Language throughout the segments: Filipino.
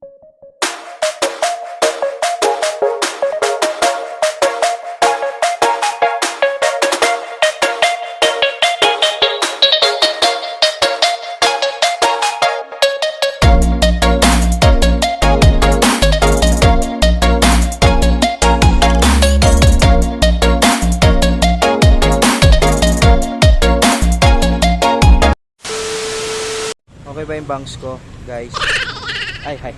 Okay ba yung bangs ko, guys? Ay, hi.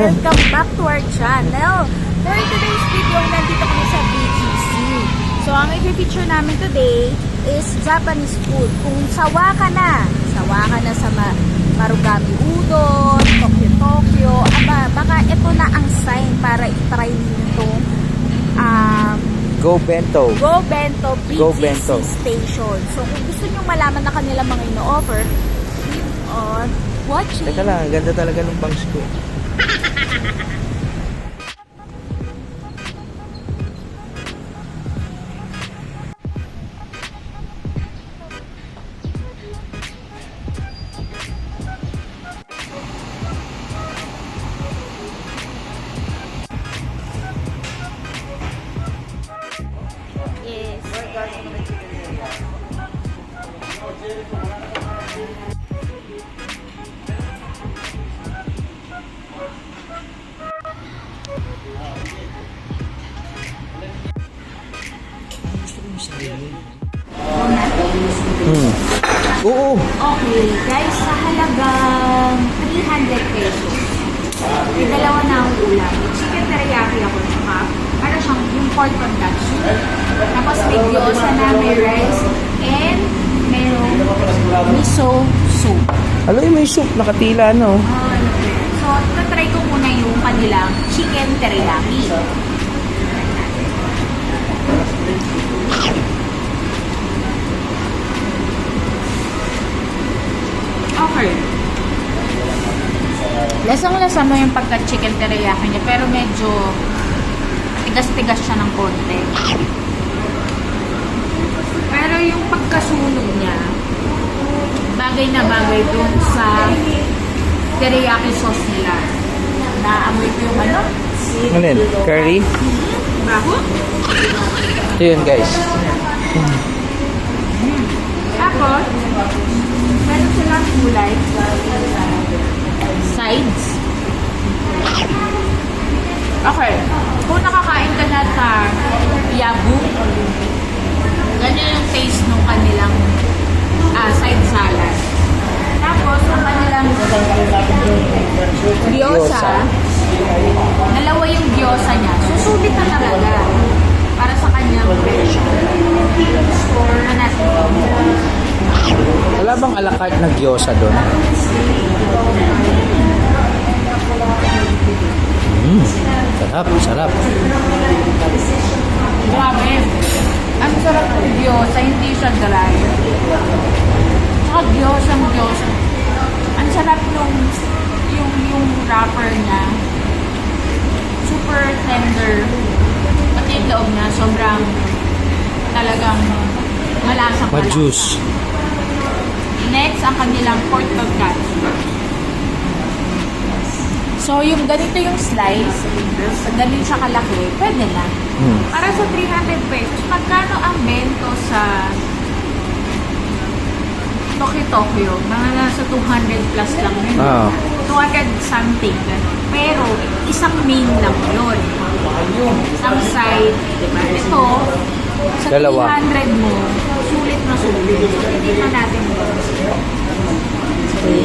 Welcome back to our channel. For today's video, nandito kami sa BGC. So, ang i-feature namin today is Japanese food. Kung sawa ka na sa Marugami Udon, Tokyo, baka ito na ang sign para i-try nyo itong Go Bento. BGC Station. So, kung gusto nyo malaman na kanila mga ino-offer, keep on watching. Teka lang, ganda talaga ng bangs ko. Yes. Oo. Okay, guys, sa halagang 300 pesos. May dalawa na ang ulam. Chicken teriyaki ako, tsaka ano siyang yung pork on katsu. Tapos may gyoza na, may rice, and merong miso soup. Alam mo yung soup, nakatila, no? So, tatry ko muna yung kanilang chicken teriyaki. Okay. Lasang-lasa mo yung pagka-chicken teriyaki niya, pero medyo tigas-tigas siya ng konti. Pero yung pagkasunog niya, bagay na bagay dun sa teriyaki sauce nila. Naamoy ko yung ano? Ano yun? Curry? Baho? Ito yun, guys. Tapos, meron silang gulay. Sides. Okay. Kung nakakain ka na sa yabu, ganyan yung taste ng kanilang side salad. Tapos, ang kanilang gyoza, dalawa yung gyoza niya. Susulit na talaga para sa kanyang presyo. Score na natin. Wala bang alakart na gyoza doon? Sarap. Grabe. Ang sarap ng gyoza, hindi siya dry. Saka gyoza. Ang sarap nung yung wrapper niya. Super tender. Pati yung loob niya, sobrang talagang malasang malasa. Ma-juice. Next, ang kanilang pork tonkatsu. So, yung ganito yung slice, ganito siya kalaki, pwede na. Para sa 300 pesos, magkano ang bento sa Tokyo? Mga nasa 200 plus lang yun. 200 something. Ganun. Pero, isang main lang yun. Isang side, diba? Ito, sa Dalawa. 300 mo, sulit na sulit. Hindi na natin mo. Okay.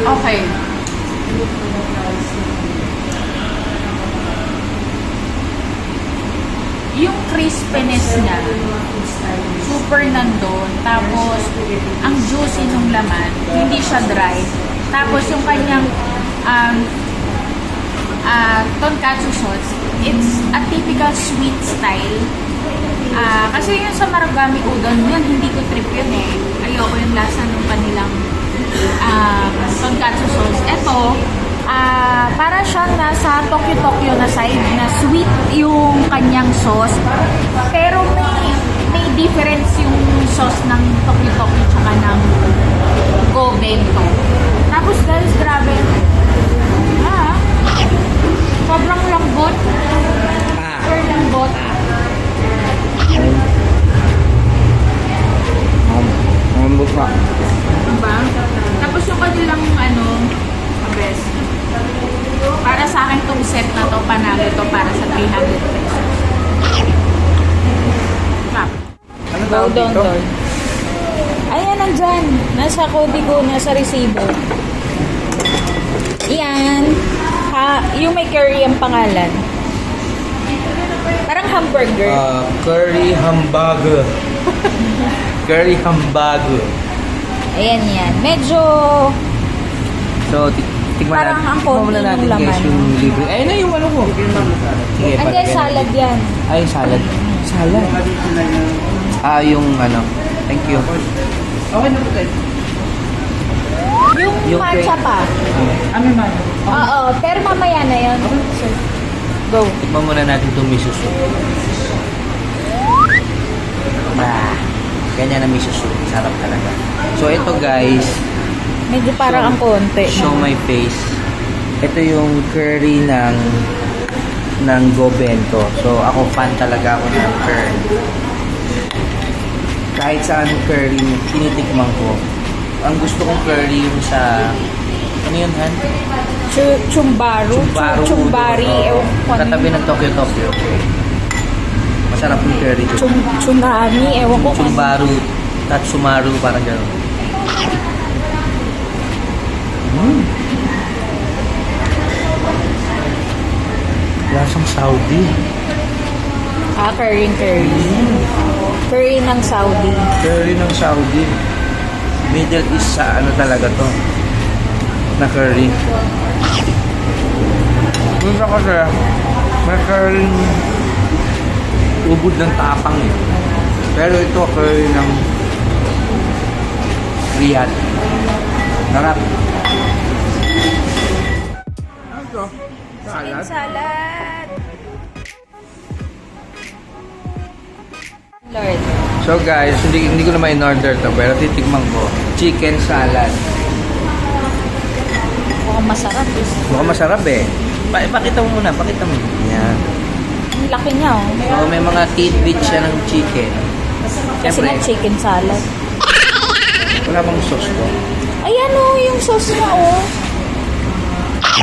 Okay. Yung crispiness niya, super nandun. Tapos, ang juicy nung laman, hindi siya dry. Tapos, yung kanyang tonkatsu sauce, it's a typical sweet style. Kasi yun sa Marugami Udon, yan hindi ko trip yun eh. Ayoko yung lasa ng kanilang tonkatsu sauce. Ito, para siyang nasa Tokyo na side na sweet yung kanyang sauce. Pero may difference yung sauce ng Tokyo tsaka ng Go Bento. Tapos guys, grabe. Sobrang lambot. Super lambot. Mambot pa. Diba? Tapos yung kanilang best. Para sa akin tong set na to, panalo to para sa 300 pesos. Stop. Ano Go tawag down dito? doon. Ayan, nandyan. Nasa kodigo, nasa resibo. Yan. Yung may curry ang pangalan. Parang hamburger. Curry hamburger. Curry hamburger. Ayan yan. Medyo So, tikman Parang ang natin. konti Tikman muna natin ng guys laman. yung libre. Ayun na yung ano ko. Sige, Hindi, palagyan salad natin. yan. Ay, salad. Salad. Yung ano. Thank you. Okay na po tayo. Yung matcha pa. Amin man. Oo, pero mamaya na yun. Go. Tikman muna natin itong miso soup. Ganyan ang miso soup. Sarap talaga. So, ito guys. Medyo parang ang konti. Show my face. Ito yung curry ng Go Bento. So, ako fan talaga ako ng curry. Kahit saan curry, tinitikman ko. Ang gusto kong curry yung sa... Ano yun, Han? Chumbaru. Chumbari. Oo. Ewan ko ano Katabi yun. ng Tokyo. Masarap yung curry doon. Tsunami. Ewan ko kung ano. Chumbaru, Tatsumaru, parang gano'n. Lasang Saudi. Curry. Curry ng Saudi. Curry ng Saudi. Middle East sa ano talaga to. Na curry. Gusto ko siya. May curry ubod ng tapang eh. Pero ito curry ng Riyadh. Sarap. Ito. Chicken salad. Lord. So guys, hindi ko na ma-in-order to pero titikman ko. Chicken salad. Mukhang masarap. Mukhang masarap eh. Pakita mo muna, pakita mo. Yan. Ang laki niya oh. So may mga tidbits siya ng chicken. Kasi Siyempre, nga chicken salad. wala bang sauce to? Ayan oh, yung sauce niya oh.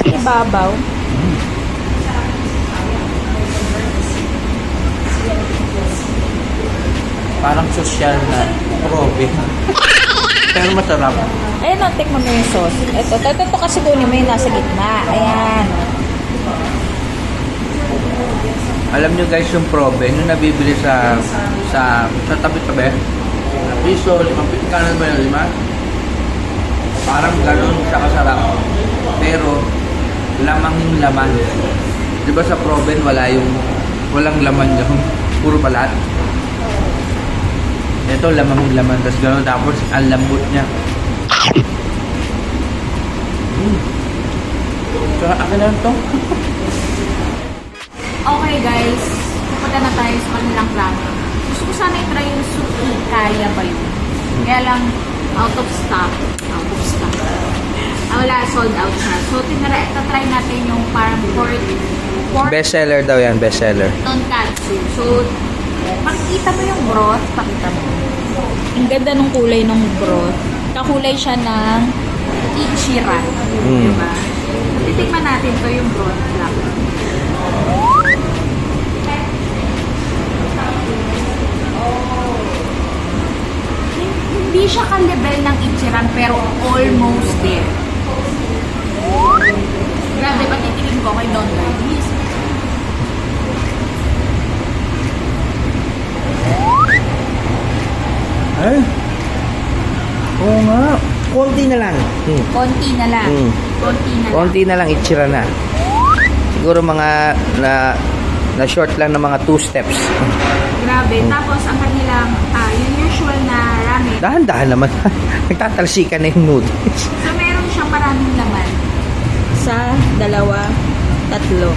Ibabaw. Parang social na probe. Pero masarap. Ayan oh, tikman mo yung sauce. Ito kasi kunin mo yung nasa gitna. Ayan. Alam nyo guys yung probe, nung nabibili sa tabi-tabi, piso, 5 kanan ba yun, 5? Parang ganun siya kasarap. Pero, lamang yung laman. Di ba sa proben, walang laman yun. Puro balat. Ito, lamang yung laman. Tapos ganun, tapos ang lambot niya. So, akin na to. Okay guys, pupunta na tayo sa kanilang ramen. Gusto ko sana i-try yung suki, kaya ba yun? Kaya lang, out of stock. Wala, sold out siya. So, try natin yung parang pork Bestseller daw yan, bestseller. tonkatsu. So, makikita mo yung broth, pakita mo. Ang ganda ng kulay ng broth. Kakulay siya ng ichiran. Diba? Titikman natin to yung broth lang. Hindi siya ka-level ng ichiran pero almost there. Grabe, patitigin ko kay Don Luis. Ay? Oo nga. Konti na lang. Konti na lang. Konti na lang. Konti na lang, itsira na. Siguro mga na short lang ng mga 2 steps. Grabe. Tapos, ang kanilang, yung usual na ramen, Dahan-dahan naman. Nagtatalsikan na yung noodles. So, meron siyang maraming laman. Isa, dalawa, tatlo.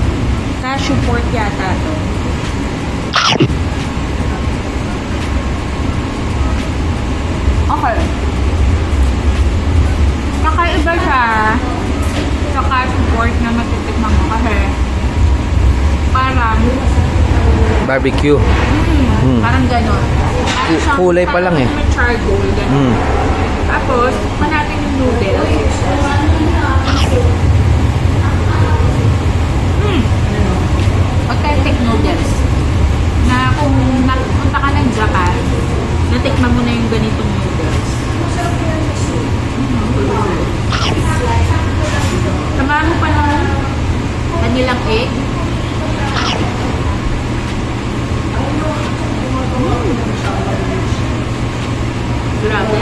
Cashew pork yata to. Okay. Kakaiba siya sa cashew pork na matitikman mo kasi parang Barbecue. parang ganon. Ano siyang- Kulay pa lang eh. May charcoal, ganon. Tapos, tikman natin yung noodles. Authentic noodles. Na kung napunta ka ng Japan, natikman mo na yung ganitong noodles. Samahan mo pa ng kanilang egg. Grabe.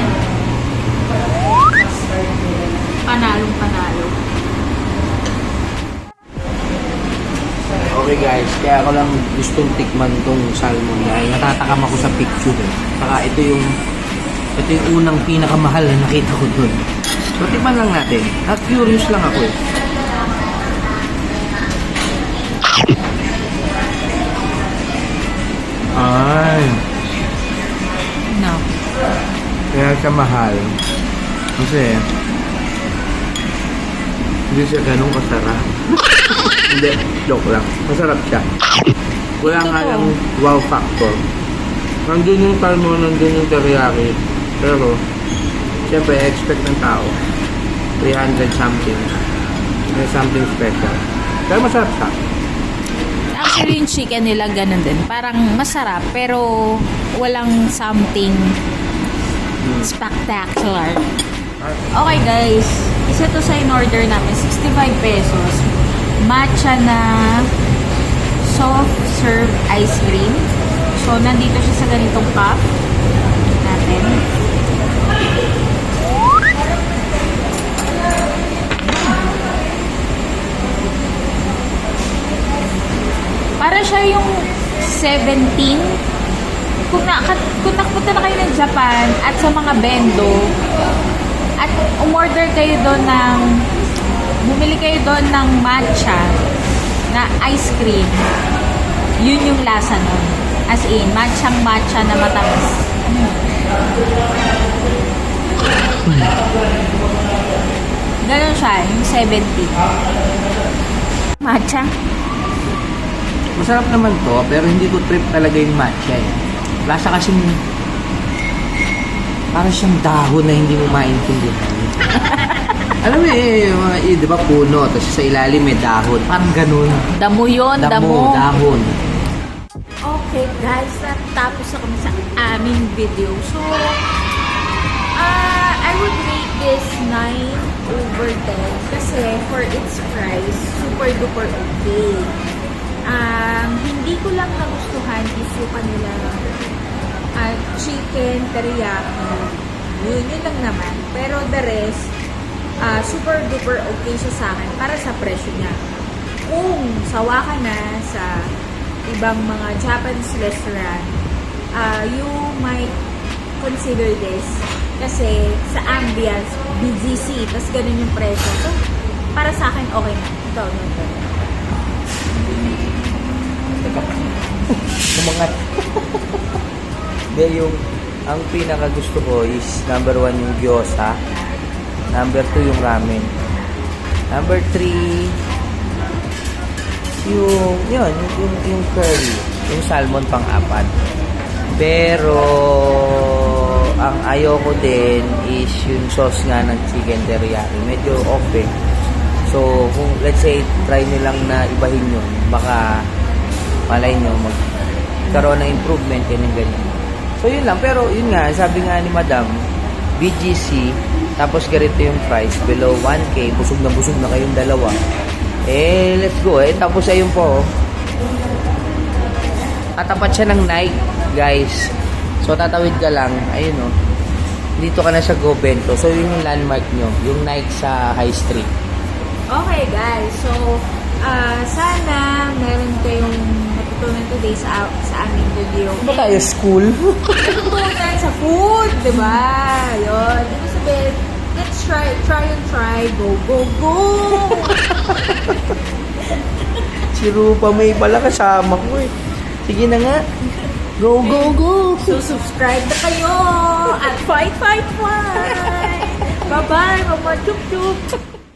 Panalong panalo. Okay guys, kaya ako lang gustong tikman tong salmon dahil natatakam ako sa picture eh. Saka ito yung unang pinakamahal na nakita ko dun. So tikman lang natin. At curious lang ako eh. Ay, No. kaya siya mahal. Kasi hindi siya ganun kasarap. Hindi, joke lang. Masarap siya. Wala nga Totoo. lang wow factor. Nandun yung salmon, nandun yung teriyaki. Pero, siyempre, expect ng tao. 300 something. May something special. Pero masarap siya. Actually, yung chicken nila ganun din. Parang masarap, pero walang something spectacular. Okay guys, isa to sa in-order namin, 65 pesos. Matcha na soft serve ice cream. So, nandito siya sa ganitong cup natin. Para siya yung 17. Kung nakapunta na kayo ng Japan at sa mga bendo at umorder kayo doon ng bumili kayo doon ng matcha na ice cream, yun yung lasa nun. As in, matcha na matamis. Ganon siya, yung 70. Matcha. Masarap naman to, pero hindi ko trip talaga yung matcha eh. Lasa kasing parang siyang dahon na hindi mo maintindihan. Alam mo yung mga, di ba, puno, tapos sa ilalim may dahon. Parang ganun. Damo yun, damo. Dahon. Okay guys, natapos na kami sa aming video. So, I would rate this 9/10 kasi for its price, super duper okay. Hindi ko lang nagustuhan is yung kanila chicken teriyaki. Yun lang naman. Pero the rest, super duper okay siya sa akin para sa presyo niya. Kung sawa ka na sa ibang mga Japanese restaurant, you might consider this kasi sa ambience, BGC, tas ganun yung presyo. So, para sa akin, okay na. Ikaw, no? Kumangat. Hindi, ang pinaka gusto ko is number 1 yung gyoza. Number 2 yung ramen. Number 3 yung curry. Yung salmon pang-apat. Pero ang ayoko din is yung sauce nga ng chicken teriyaki. Medyo off eh. So, kung let's say, try nyo lang na ibahin yun, baka malay nyo magkaroon ng improvement, ganyan. So, yun lang. Pero, yun nga, sabi nga ni Madam, BGC, tapos ganito yung price, below 1K, busog na kayong dalawa. Eh, let's go eh. Tapos, ayun po, katapat siya ng Nike, guys. So, tatawid ka lang, ayun o. Dito ka na sa Go Bento. So, yun yung landmark nyo, yung Nike sa High Street. Okay guys, so sana meron kayong natutunan today sa aming video. Ba tayo school? Natutunan tayo sa food, di ba? Yun. Ibig sabihin, let's try and try, go, go, go! Si Rupa May pala kasama ko eh. Sige na nga. Go, go, go! So, subscribe na kayo! At fight, fight, fight! Bye-bye, mga chup-chup!